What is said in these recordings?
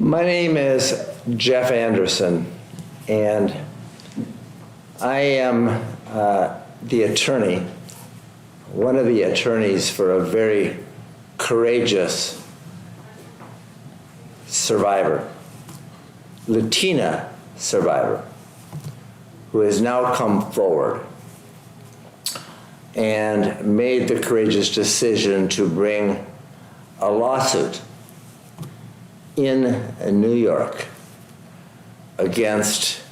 My name is Jeff Anderson, and I am the attorney, one of the attorneys for a very courageous survivor, Latina survivor, who has now come forward and made the courageous decision to bring a lawsuit in New York against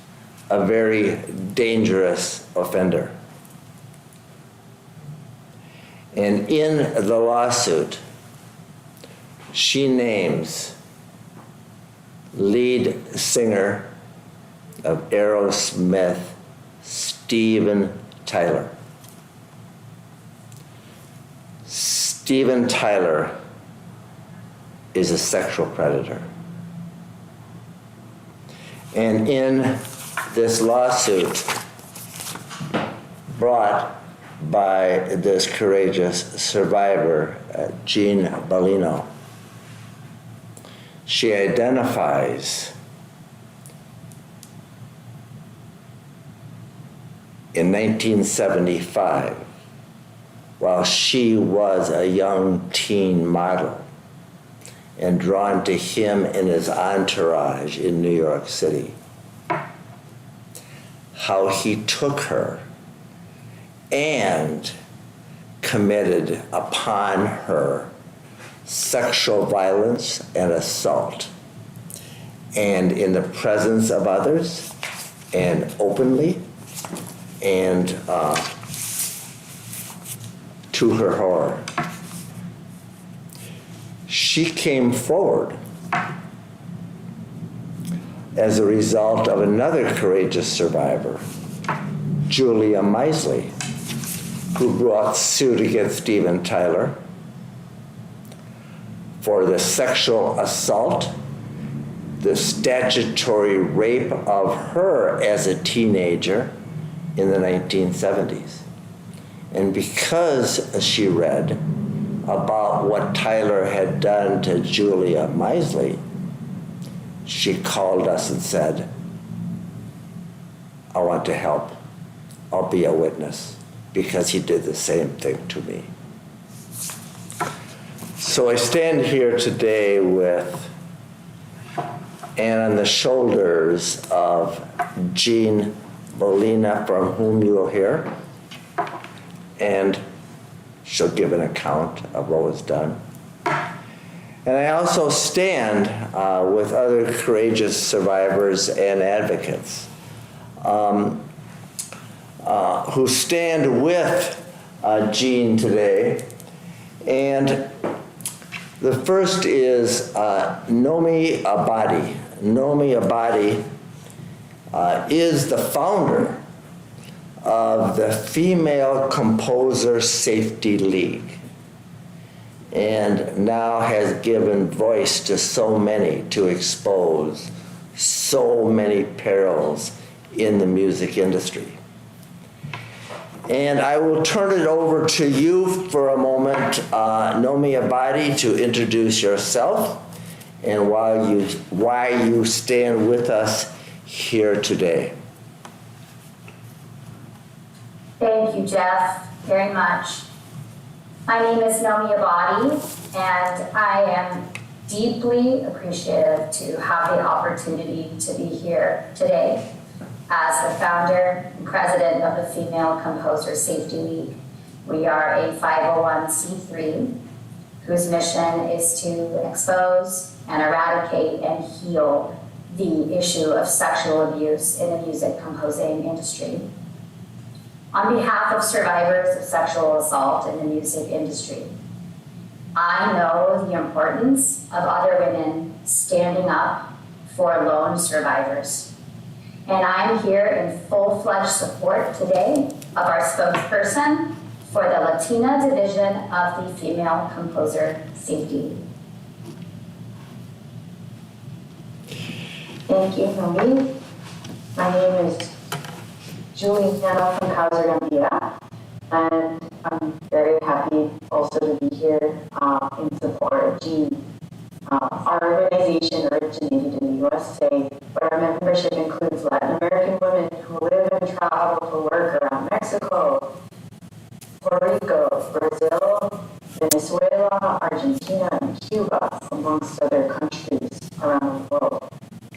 a very dangerous offender. And in the lawsuit, she names lead singer of Aerosmith, Steven Tyler. Steven Tyler is a sexual predator. And in this lawsuit brought by this courageous survivor, Jeanne Bellino, she identifies in 1975, while she was a young teen model and drawn to him and his entourage in New York City, how he took her and committed upon her sexual violence and assault, and in the presence of others and openly, and to her horror. She came forward as a result of another courageous survivor, Julia Misley, who brought suit against Steven Tyler for the sexual assault, the statutory rape of her as a teenager in the 1970s. And because she read about what Tyler had done to Julia Misley, she called us and said, I want to help. I'll be a witness, because he did the same thing to me. So I stand here today with, and on the shoulders of Jeanne Bellino, from whom you will hear, and she'll give an account of what was done. And I also stand with other courageous survivors and advocates who stand with Jeanne today. And the first is Nomi Abadi. Nomi Abadi is the founder of the Female Composer Safety League, and now has given voice to so many to expose so many perils in the music industry. And I will turn it over to you for a moment, Nomi Abadi, to introduce yourself and why you stand with us here today. Thank you, Jeff, very much. My name is Nomi Abadi, and I am deeply appreciative to have the opportunity to be here today as the founder and president of the Female Composer Safety League. We are a 501c3 whose mission is to expose and eradicate and heal the issue of sexual abuse in the music composing industry. On behalf of survivors of sexual assault in the music industry, I know the importance of other women standing up for lone survivors. And I'm here in full-fledged support today of our spokesperson for the Latina division of the Female Composer Safety. Thank you, Nomi. My name is Juliana from Hauser Gambia, and I'm very happy also to be here in support of Jeanne Our organization originated in the USA, but our membership includes Latin American women who live and travel to work around Mexico, Puerto Rico, Brazil, Venezuela, Argentina, and Cuba, amongst other countries around the world.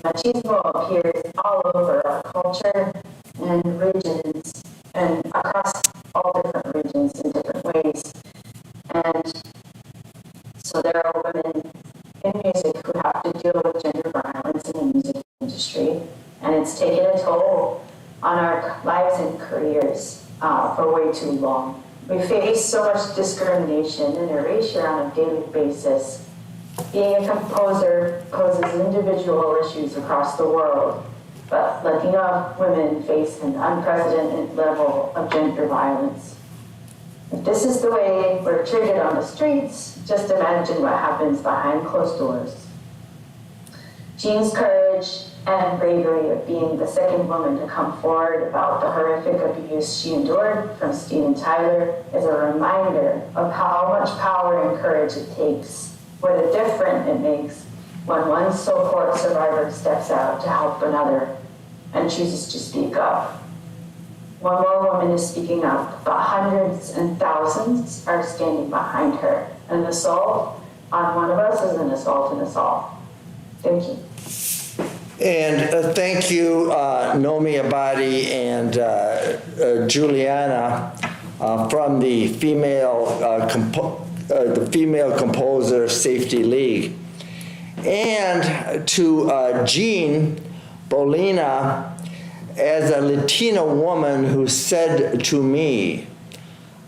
Machismo appears all over our culture and regions, and across all different regions in different ways. And so there are women in music who have to deal with gender violence in the music industry, and it's taken a toll on our lives and careers for way too long. We face so much discrimination and erasure on a daily basis. Being a composer poses individual issues across the world, but Latina women face an unprecedented level of gender violence. If this is the way we're treated on the streets, just imagine what happens behind closed doors. Jeanne's courage and bravery of being the second woman to come forward about the horrific abuse she endured from Steven Tyler is a reminder of how much power and courage it takes, what a difference it makes when one so-called survivor steps out to help another and chooses to speak up. One more woman is speaking up, but hundreds and thousands are standing behind her. An assault on one of us is an assault on us all. Thank you. And thank you, Nomi Abadi and Juliana from the Female Composer Safety League. And to Jeanne Bellino, as a Latina woman who said to me,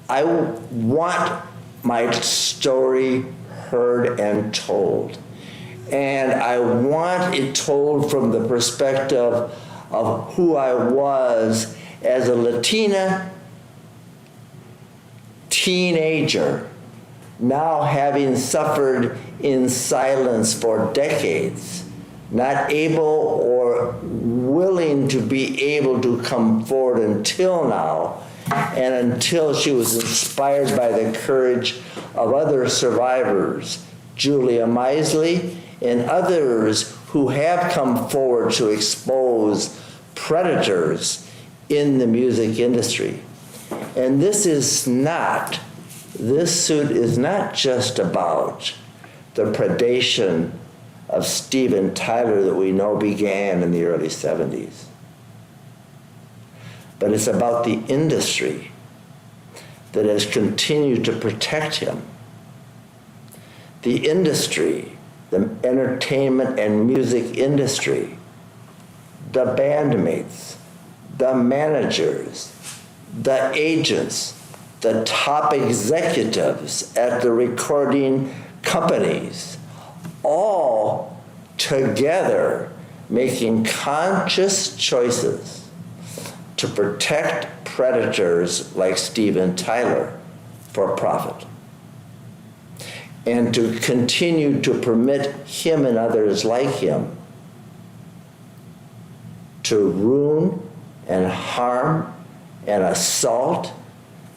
I want my story heard and told. And I want it told from the perspective of who I was as a Latina teenager, now having suffered in silence for decades, not able or willing to be able to come forward until now, and until she was inspired by the courage of other survivors, Julia Misley and others who have come forward to expose predators in the music industry. And this suit is not just about the predation of Steven Tyler that we know began in the early 70s. But it's about the industry that has continued to protect him. The industry, the entertainment and music industry, the bandmates, the managers, the agents, the top executives at the recording companies, all together making conscious choices to protect predators like Steven Tyler for profit, and to continue to permit him and others like him to ruin and harm and assault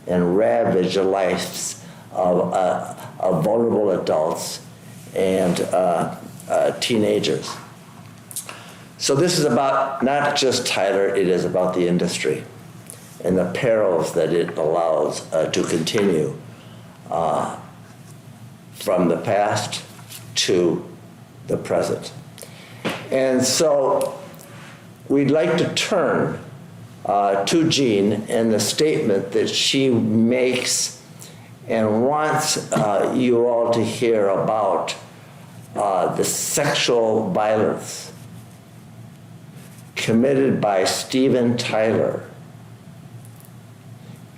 and ravage the lives of vulnerable adults and teenagers. So this is about not just Tyler, it is about the industry and the perils that it allows to continue from the past to the present. And so we'd like to turn to Jeanne and the statement that she makes and wants you all to hear about the sexual violence committed by Steven Tyler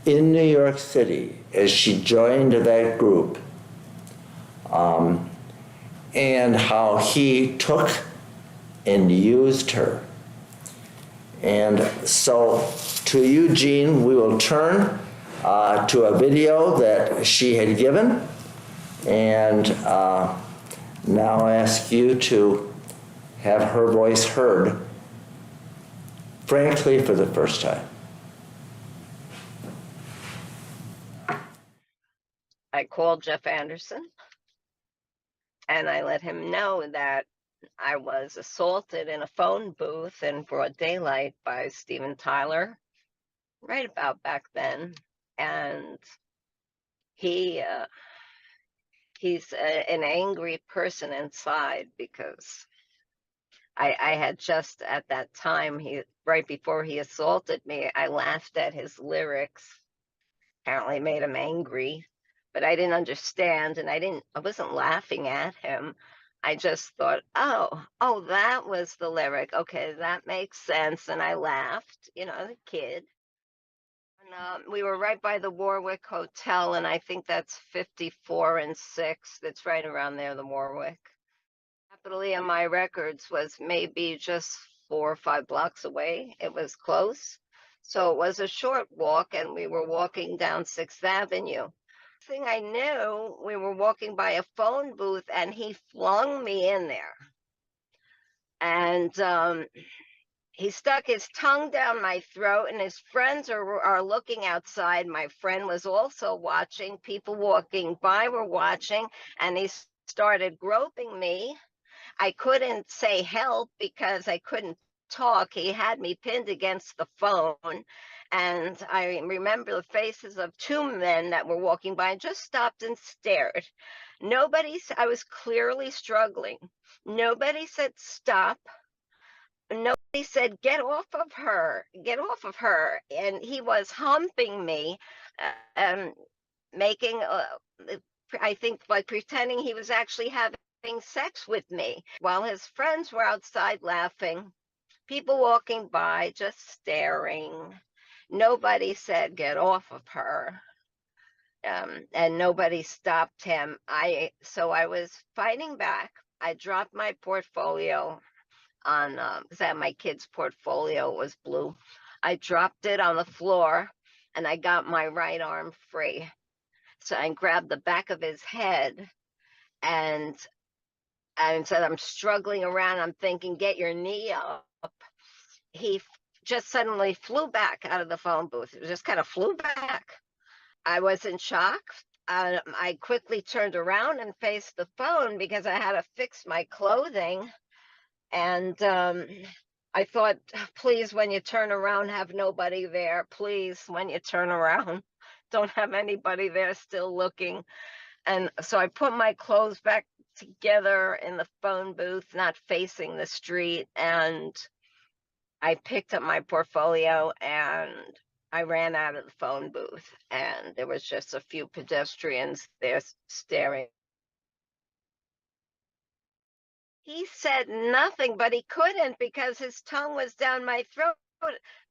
in New York City as she joined that group, and how he took and used her. And so to you, Jeanne, we will turn to a video that she had given, and now ask you to have her voice heard, frankly, for the first time. I called Jeff Anderson and I let him know that I was assaulted in a phone booth in broad daylight by Steven Tyler, right about back then. And he he's an angry person inside because I had just at that time, right before he assaulted me, I laughed at his lyrics. Apparently made him angry, but I didn't understand, and I wasn't laughing at him. I just thought, oh, that was the lyric. Okay, that makes sense. And I laughed, as a kid. And we were right by the Warwick Hotel, and I think that's 54 and 6. That's right around there, the Warwick. Capitally in my records was maybe just 4 or 5 blocks away. It was close. So it was a short walk, and we were walking down 6th Avenue. Thing I knew, we were walking by a phone booth, and he flung me in there. And he stuck his tongue down my throat, and his friends are looking outside. My friend was also watching. People walking by were watching, and he started groping me. I couldn't say help because I couldn't talk. He had me pinned against the phone. And I remember the faces of 2 men that were walking by and just stopped and stared. I was clearly struggling. Nobody said stop. Nobody said, get off of her, get off of her. And he was humping me, making, I think, like pretending he was actually having sex with me while his friends were outside laughing, people walking by just staring. Nobody said, get off of her. And nobody stopped him. So I was fighting back. I dropped my portfolio on, because my kid's portfolio was blue. I dropped it on the floor and I got my right arm free. So I grabbed the back of his head and said, I'm struggling around. I'm thinking, get your knee up. He just suddenly flew back out of the phone booth. It just kind of flew back. I was in shock. I quickly turned around and faced the phone because I had to fix my clothing. And I thought, please, when you turn around, have nobody there. Please, when you turn around, don't have anybody there still looking. And so I put my clothes back together in the phone booth, not facing the street. And I picked up my portfolio and I ran out of the phone booth. And there was just a few pedestrians there staring. He said nothing, but he couldn't because his tongue was down my throat.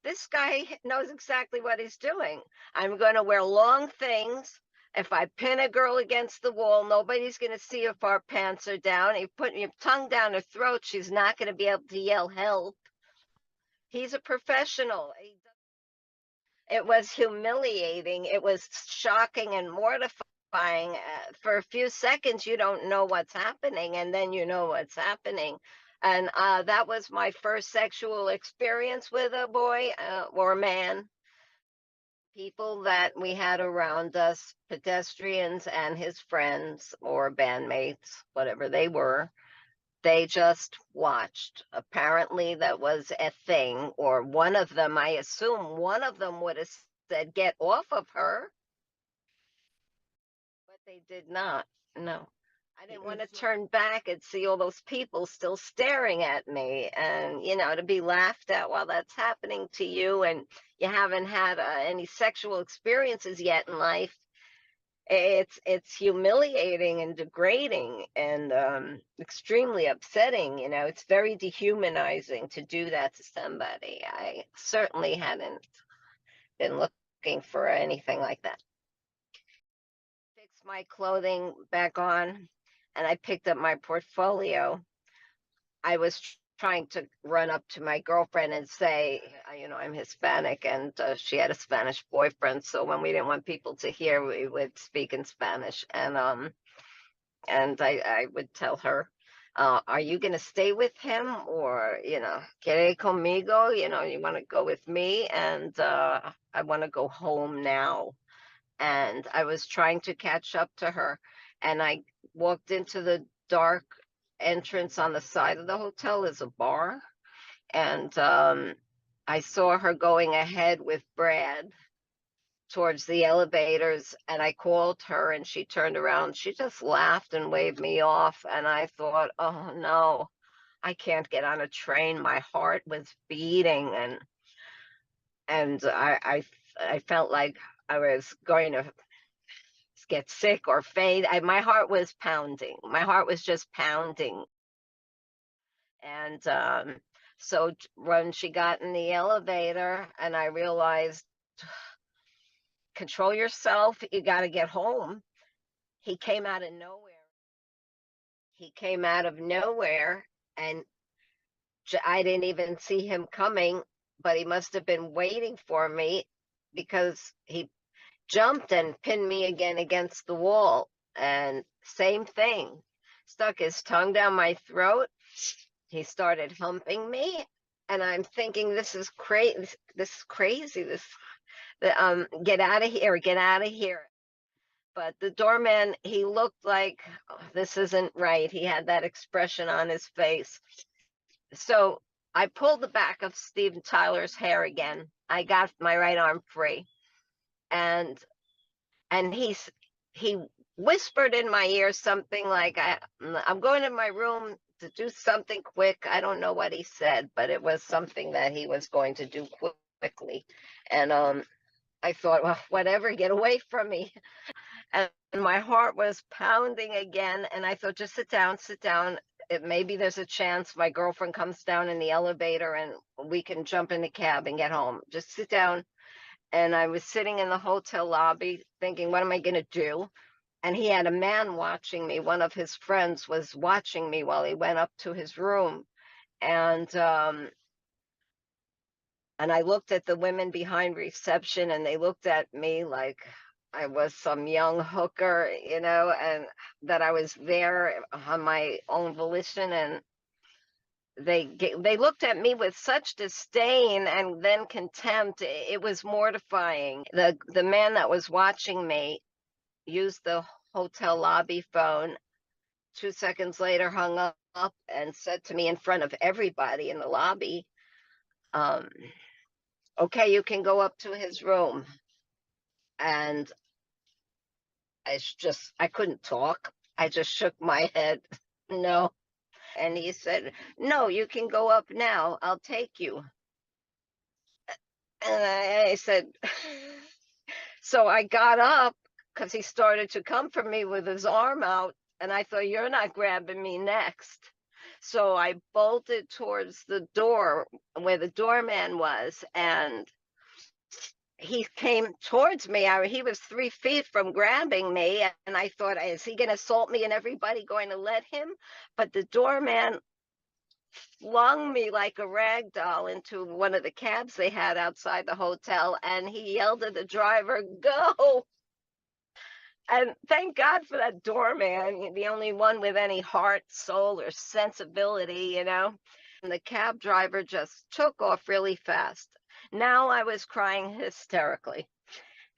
This guy knows exactly what he's doing. I'm going to wear long things. If I pin a girl against the wall, nobody's going to see if our pants are down. You put your tongue down her throat, she's not going to be able to yell help. He's a professional. It was humiliating. It was shocking and mortifying. For a few seconds, you don't know what's happening, and then you know what's happening. And that was my first sexual experience with a boy or a man. People that we had around us, pedestrians and his friends or bandmates, whatever they were, they just watched. Apparently, that was a thing, or one of them, I assume one of them would have said, get off of her. But they did not. No. I didn't want to turn back and see all those people still staring at me, and to be laughed at while that's happening to you, and you haven't had any sexual experiences yet in life. It's humiliating and degrading and extremely upsetting. It's very dehumanizing to do that to somebody. I certainly hadn't been looking for anything like that. Fixed my clothing back on and I picked up my portfolio. I was trying to run up to my girlfriend and say, I'm Hispanic, and she had a Spanish boyfriend. So when we didn't want people to hear, we would speak in Spanish. And I would tell her, are you going to stay with him, or, quiere conmigo? You want to go with me? And I want to go home now. And I was trying to catch up to her. And I walked into the dark entrance on the side of the hotel is a bar. And I saw her going ahead with Brad towards the elevators, and I called her and she turned around. She just laughed and waved me off. And I thought, oh no, I can't get on a train. My heart was beating, and I felt like I was going to get sick or faint. My heart was pounding. My heart was just pounding. And so when she got in the elevator and I realized, control yourself, you got to get home. He came out of nowhere. He came out of nowhere, and I didn't even see him coming, but he must have been waiting for me because he jumped and pinned me again against the wall. And same thing, stuck his tongue down my throat. He started humping me, and I'm thinking, this is crazy. This is crazy. Get out of here, get out of here. But the doorman, he looked like, oh, this isn't right. He had that expression on his face. So I pulled the back of Steven Tyler's hair again. I got my right arm free, and he whispered in my ear something like, I'm going to my room to do something quick. I don't know what he said, but it was something that he was going to do quickly. And I thought, well, whatever, get away from me. And my heart was pounding again. And I thought, just sit down, sit down. Maybe there's a chance my girlfriend comes down in the elevator and we can jump in the cab and get home. Just sit down. And I was sitting in the hotel lobby thinking, what am I going to do? And he had a man watching me. One of his friends was watching me while he went up to his room. And I looked at the women behind reception, and they looked at me like I was some young hooker, and that I was there on my own volition. And they looked at me with such disdain and then contempt. It was mortifying. The man that was watching me used the hotel lobby phone. 2 seconds later, hung up and said to me in front of everybody in the lobby, okay, you can go up to his room. And I couldn't talk. I just shook my head. No. And he said, no, you can go up now. I'll take you. And I said, so I got up because he started to come for me with his arm out. And I thought, you're not grabbing me next. So I bolted towards the door where the doorman was, and he came towards me. He was 3 feet from grabbing me, and I thought, is he going to assault me and everybody going to let him? But the doorman flung me like a rag doll into one of the cabs they had outside the hotel, and he yelled at the driver, go. And thank God for that doorman, the only one with any heart, soul, or sensibility, And the cab driver just took off really fast. Now I was crying hysterically.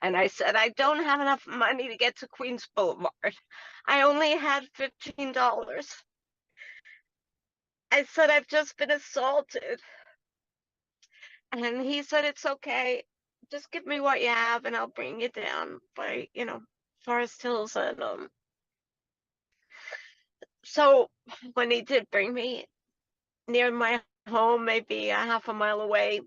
And I said, I don't have enough money to get to Queens Boulevard. I only had $15. I said, I've just been assaulted. And he said, it's okay. Just give me what you have and I'll bring you down by, Forest Hills. And so when he did bring me near my home, maybe a half a mile away,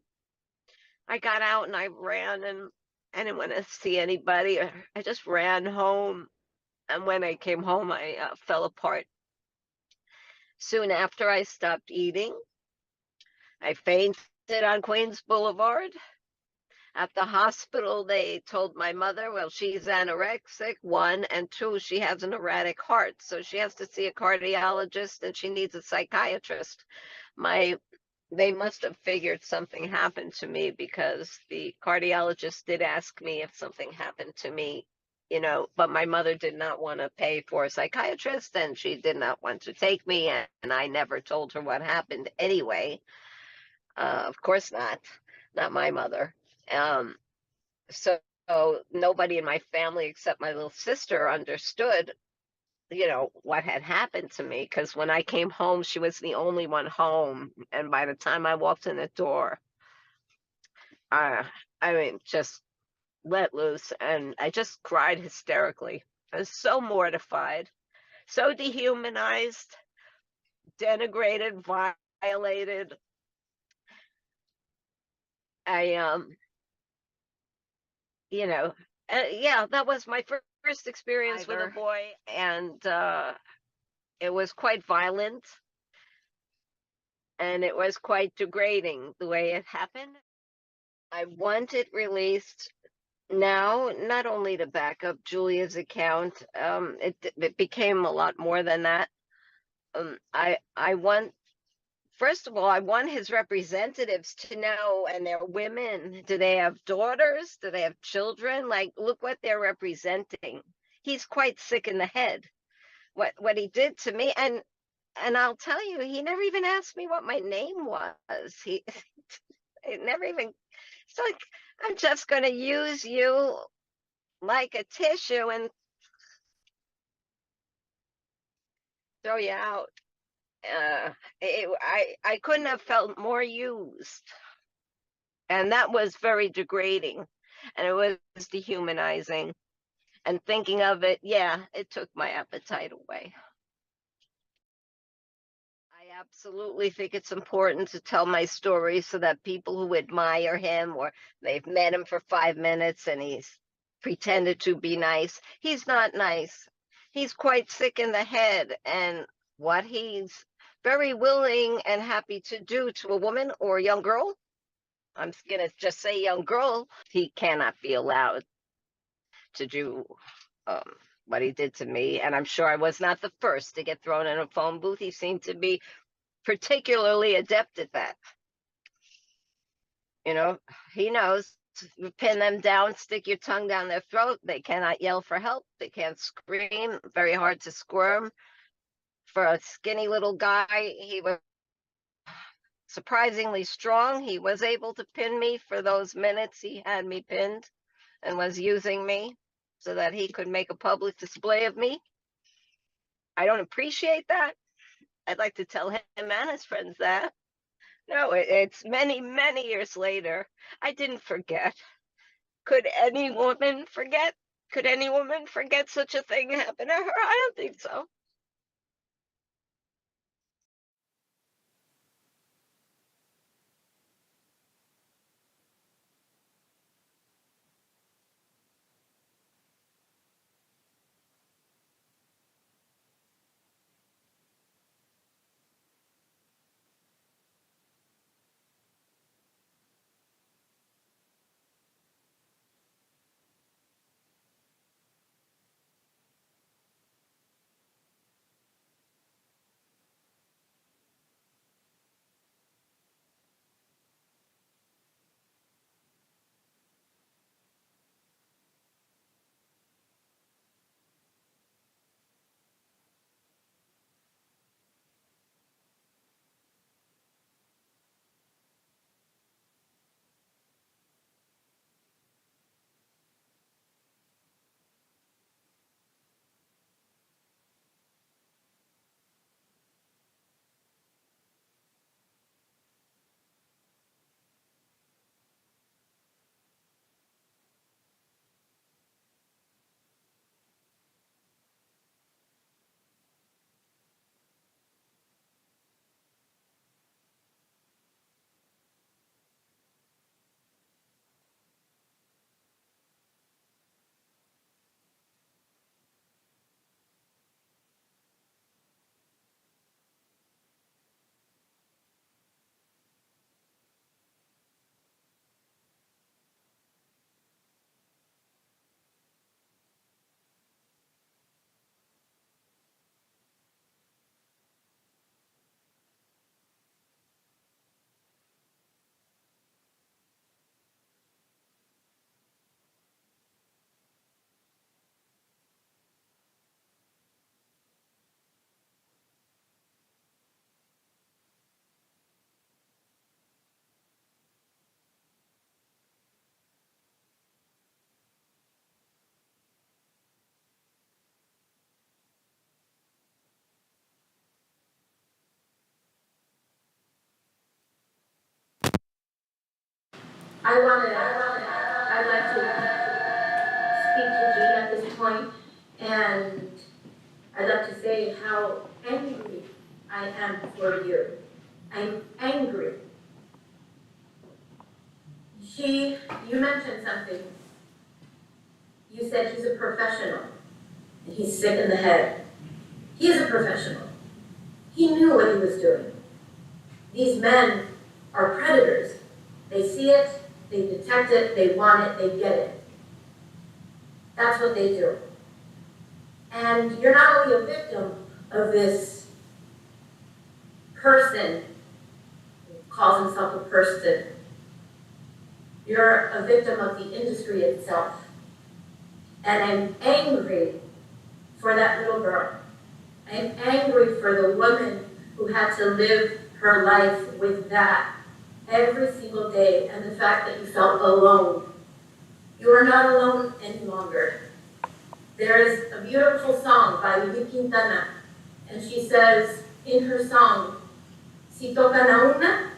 I got out and I ran, and I didn't want to see anybody. I just ran home. And when I came home, I fell apart. Soon after I stopped eating, I fainted on Queens Boulevard. At the hospital, they told my mother, well, she's anorexic, 1, and 2, she has an erratic heart. So she has to see a cardiologist and she needs a psychiatrist. They must have figured something happened to me, because the cardiologist did ask me if something happened to me, but my mother did not want to pay for a psychiatrist, and she did not want to take me. And I never told her what happened anyway. Of course not my mother. So nobody in my family except my little sister understood what had happened to me. Because when I came home, she was the only one home. And by the time I walked in the door, uh, I mean, just let loose. And I just cried hysterically. I was so mortified, so dehumanized, denigrated, violated. I, you know, yeah, that was my first experience with a boy. And it was quite violent. And it was quite degrading the way it happened. I want it released now, not only to back up Julia's account. It became a lot more than that. I want, first of all, I want his representatives to know, and they're women. Do they have daughters? Do they have children? Like, look what they're representing. He's quite sick in the head. What he did to me, and I'll tell you, he never even asked me what my name was. He it never even. It's like, I'm just going to use you like a tissue and throw you out. I couldn't have felt more used. And that was very degrading. And it was dehumanizing. And thinking of it, yeah, it took my appetite away. I absolutely think it's important to tell my story so that people who admire him, or they've met him for 5 minutes and he's pretended to be nice, he's not nice. He's quite sick in the head. And what he's very willing and happy to do to a woman or a young girl, I'm going to just say young girl, he cannot be allowed to do um, what he did to me. And I'm sure I was not the first to get thrown in a phone booth. He seemed to be particularly adept at that. He knows. Pin them down, stick your tongue down their throat. They cannot yell for help. They can't scream. Very hard to squirm. For a skinny little guy, he was surprisingly strong. He was able to pin me for those minutes he had me pinned and was using me so that he could make a public display of me. I don't appreciate that. I'd like to tell him and his friends that. No, it's many, many years later. I didn't forget. Could any woman forget? Could any woman forget such a thing happened to her? I don't think so. I'd like to speak to Jeanne at this point, and I'd like to say how angry I am for you. I'm angry. You mentioned something. You said he's a professional, and he's sick in the head. He is a professional. He knew what he was doing. These men are predators. They see it, they detect it, they want it, they get it. That's what they do. And you're not only a victim of this person who calls himself a person, you're a victim of the industry itself. And I'm angry for that little girl. I'm angry for the woman who had to live her life with that every single day, and the fact that you felt alone. You are not alone any longer. There is a beautiful song by Lili Quintana, and she says in her song, si tocan a una,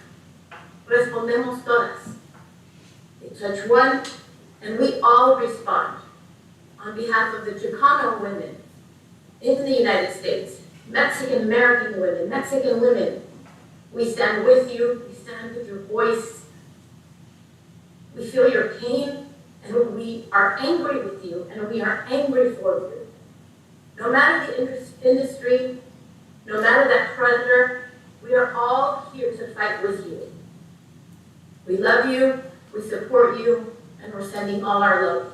respondemos todas. They touch one, and we all respond. On behalf of the Chicano women in the United States, Mexican American women, Mexican women, we stand with you, we stand with your voice. We feel your pain, and we are angry with you, and we are angry for you. No matter the industry, no matter that predator, we are all here to fight with you. We love you, we support you, and we're sending all our love.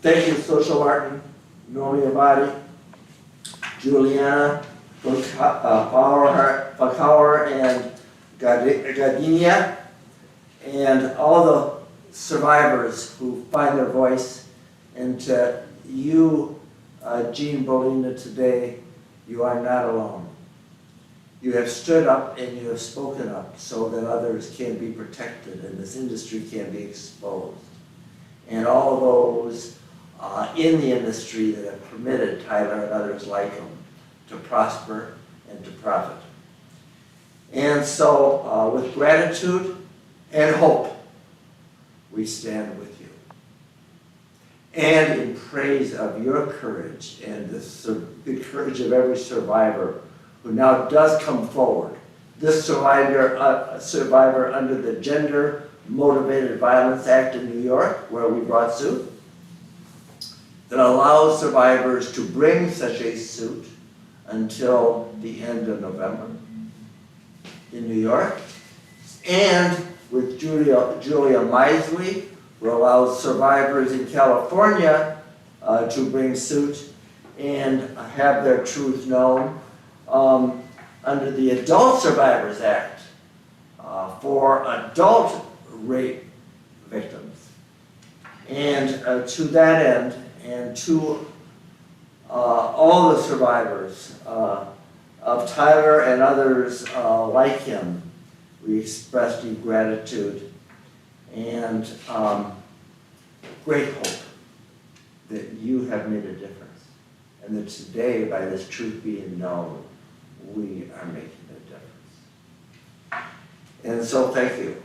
Thank you, Social Martin, Nomi Abadi, Juliana Fakauer, and Gardenia, and all the survivors who find their voice. And to you, Jeanne Bellino, today, you are not alone. You have stood up and you have spoken up so that others can be protected and this industry can be exposed. And all those in the industry that have permitted Tyler and others like him to prosper and to profit. And so with gratitude and hope, we stand with you. And in praise of your courage and the courage of every survivor who now does come forward. This survivor under the Gender Motivated Violence Act in New York, where we brought suit, that allows survivors to bring such a suit until the end of November in New York, and with Julia Misley, who allows survivors in California to bring suit and have their truth known under the Adult Survivors Act for adult rape victims. And to that end, and to all the survivors of Tyler and others like him, we express deep gratitude and great hope that you have made a difference, and that today, by this truth being known, we are making a difference. And so thank you.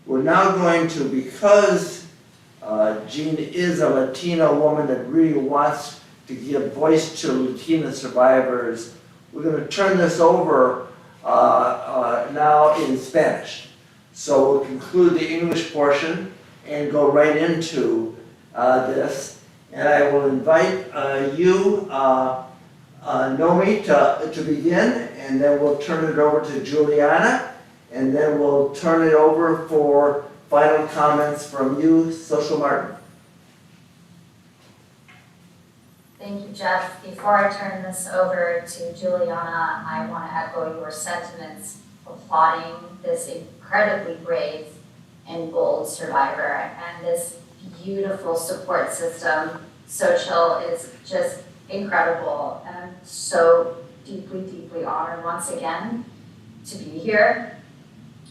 We're now going to, because Jeanne is a Latina woman that really wants to give voice to Latina survivors, we're going to turn this over now in Spanish. So we'll conclude the English portion and go right into this. And I will invite you, Nomi, to begin, and then we'll turn it over to Juliana, and then we'll turn it over for final comments from you, Social Martin. Thank you, Jeff. Before I turn this over to Juliana, I want to echo your sentiments applauding this incredibly brave and bold survivor and this beautiful support system. Social is just incredible, and I'm so deeply, deeply honored once again to be here.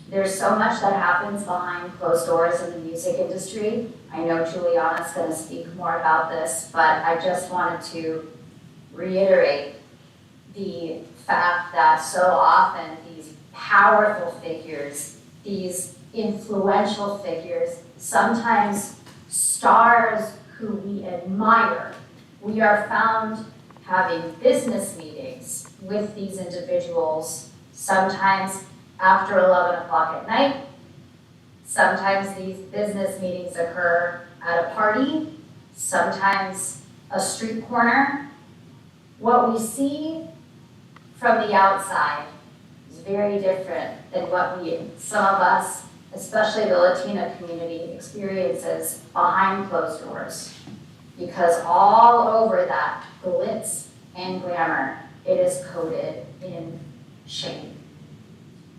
There's so much that happens behind closed doors in the music industry. I know Juliana's going to speak more about this, but I just wanted to reiterate the fact that so often these powerful figures, these influential figures, sometimes stars who we admire. We are found having business meetings with these individuals, sometimes after 11 o'clock at night. Sometimes these business meetings occur at a party, sometimes a street corner. What we see from the outside is very different than what some of us, especially the Latina community, experiences behind closed doors. Because all over that glitz and glamour, it is coated in shame.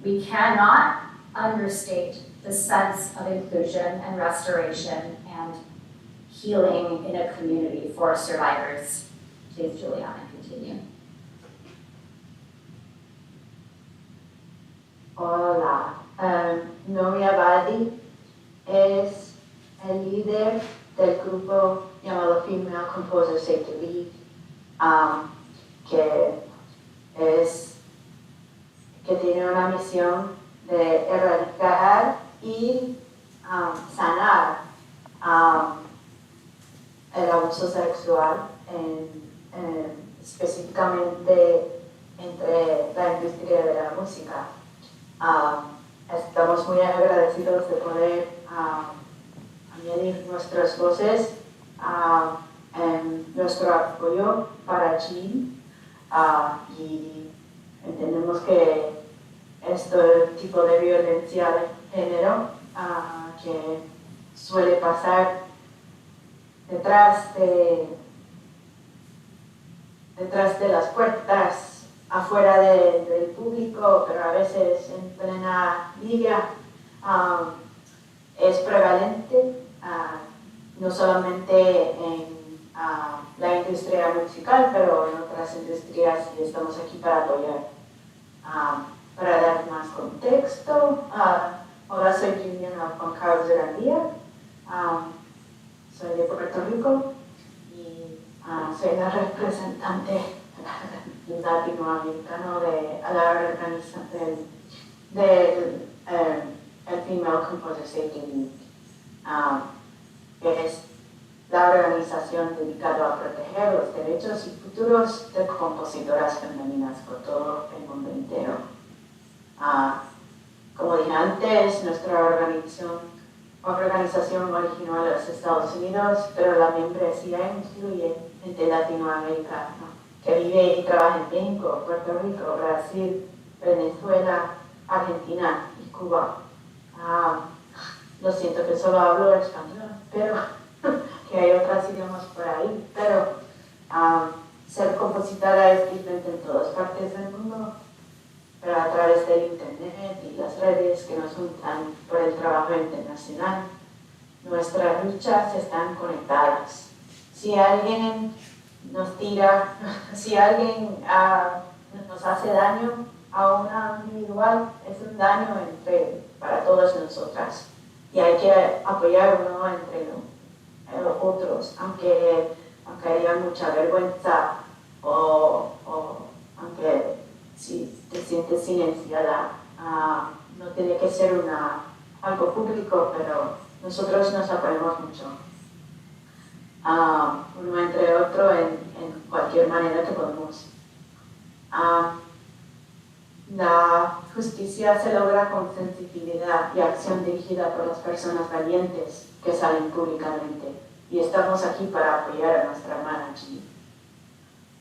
We cannot understate the sense of inclusion and restoration and healing in a community for survivors. Please, Juliana, continue. Hola, Nomi Abadi es el líder del grupo llamado Female Composers Save the Lead, que tiene una misión de erradicar y sanar el abuso sexual, específicamente entre la industria de la música. Estamos muy agradecidos de poder añadir nuestras voces en nuestro apoyo para Jeanne, y entendemos que este tipo de violencia de género que suele pasar detrás de las puertas, afuera del público, pero a veces en plena liga, es prevalente, no solamente en la industria musical, pero en otras industrias, y estamos aquí para apoyar. Para dar más contexto, hola, soy Jeanne Bellino, soy de Puerto Rico y soy la representante latinoamericano de la organización del Female Composer Safety League, que es la organización dedicada a proteger los derechos y futuros de compositoras femeninas por todo el mundo entero. Como dije antes, nuestra organización originó en los Estados Unidos, pero la membresía incluye gente latinoamericana que vive y trabaja en México, Puerto Rico, Brasil, Venezuela, Argentina y Cuba. Lo siento que solo hablo español, pero que hay otros idiomas por ahí, pero ser compositora es diferente en todas partes del mundo, pero a través del internet y las redes que nos juntan por el trabajo internacional, nuestras luchas están conectadas. Si alguien nos tira, si alguien nos hace daño a una individual, es un daño para todas nosotras, y hay que apoyar uno entre otros, aunque haya mucha vergüenza o aunque si te sientes silenciada, no tiene que ser algo público, pero nosotros nos apoyamos mucho, uno entre otro en cualquier manera que podemos. La justicia se logra con sensibilidad y acción dirigida por las personas valientes que salen públicamente, y estamos aquí para apoyar a nuestra hermana Jeanne.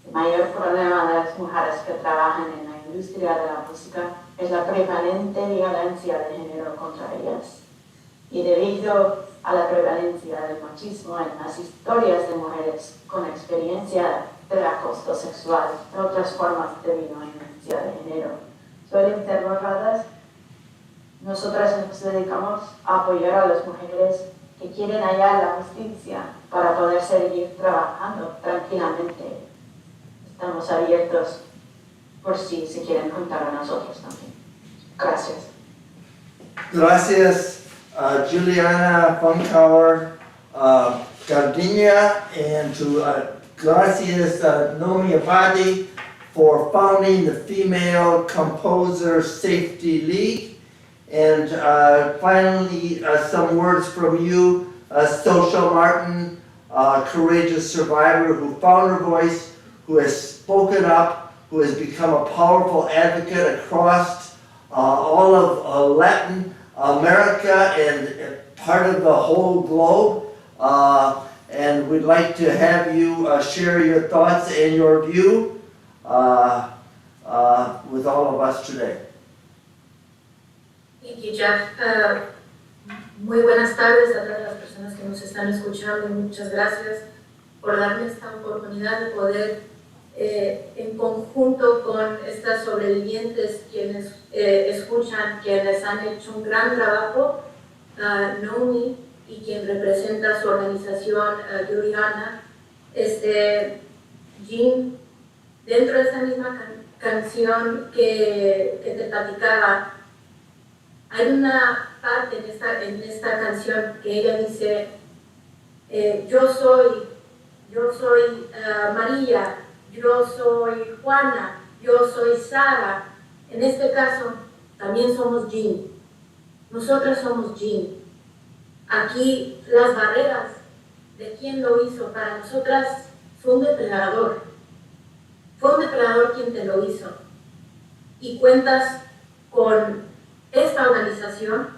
El mayor problema de las mujeres que trabajan en la industria de la música es la prevalente violencia de género contra ellas. Y debido a la prevalencia del machismo en las historias de mujeres con experiencia de acoso sexual y otras formas de violencia de género suelen ser borradas, nosotras nos dedicamos a apoyar a las mujeres que quieren hallar la justicia para poder seguir trabajando tranquilamente. Estamos abiertos por si se quieren juntar a nosotros también. Gracias. Gracias, Juliana Funkauer, Gardenia, and to gracias, Nomi Abadi, for founding the Female Composer Safety League. And finally, some words from you, Social Martin, a courageous survivor who found her voice, who has spoken up, who has become a powerful advocate across all of Latin America and part of the whole globe. And we'd like to have you share your thoughts and your view with all of us today. Thank you, Jeff. Muy buenas tardes a todas las personas que nos están escuchando y muchas gracias por darme esta oportunidad de poder, en conjunto con estas sobrevivientes, quienes escuchan, quienes han hecho un gran trabajo, Naomi y quien representa su organización, Juliana, Jeanne, dentro de esta misma canción que te platicaba, hay una parte en esta canción que ella dice, yo soy María, yo soy Juana, yo soy Sara. En este caso, también somos Jeanne. Nosotras somos Jeanne. Aquí las barreras de quién lo hizo para nosotras fue un depredador. Fue un depredador quien te lo hizo. Y cuentas con esta organización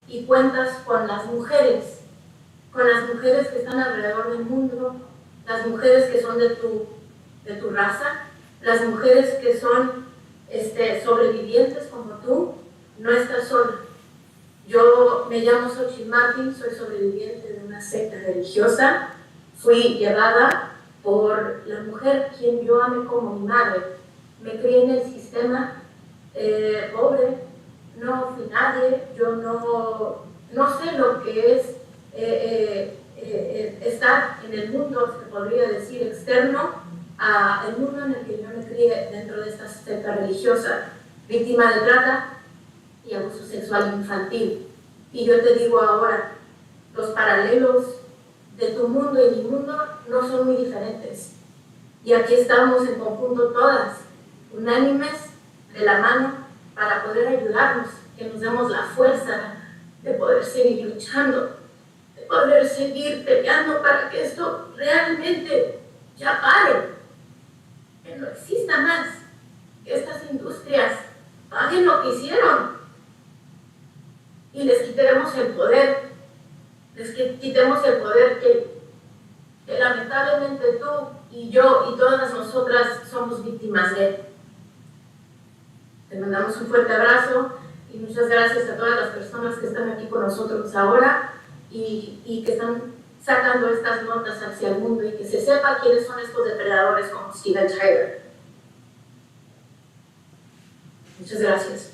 y cuentas con las mujeres que están alrededor del mundo, las mujeres que son de tu raza, las mujeres que son sobrevivientes como tú. No estás sola. Yo me llamo Jeanne Martin, soy sobreviviente de una secta religiosa. Fui llevada por la mujer quien yo amé como mi madre. Me crié en el sistema pobre, no fui nadie, yo no sé lo que es estar en el mundo, se podría decir, externo al mundo en el que yo me crié dentro de esta secta religiosa, víctima de trata y abuso sexual infantil. Y yo te digo ahora, los paralelos de tu mundo y mi mundo no son muy diferentes. Y aquí estamos en conjunto todas, unánimes, de la mano, para poder ayudarnos, que nos demos la fuerza de poder seguir luchando, de poder seguir peleando para que esto realmente ya pare, que no exista más, que estas industrias paguen lo que hicieron y les quitemos el poder, que lamentablemente tú y yo y todas nosotras somos víctimas de. Te mandamos un fuerte abrazo y muchas gracias a todas las personas que están aquí con nosotros ahora y que están sacando estas notas hacia el mundo y que se sepa quiénes son estos depredadores como Steven Tyler. Muchas gracias.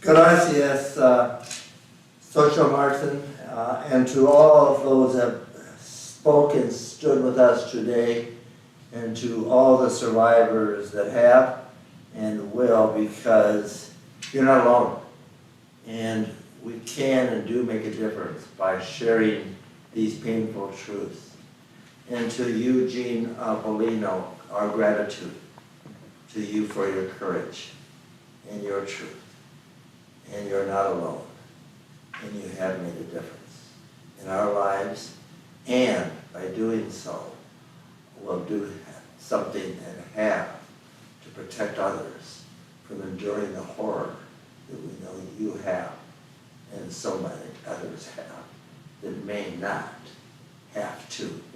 Gracias, Social Martin, and to all of those that spoke and stood with us today, and to all the survivors that have and will, because you're not alone. And we can and do make a difference by sharing these painful truths. And to you, Jeanne Bellino, our gratitude to you for your courage and your truth. And you're not alone. And you have made a difference in our lives. And by doing so, we'll do something and have to protect others from enduring the horror that we know you have and so many others have that may not have to.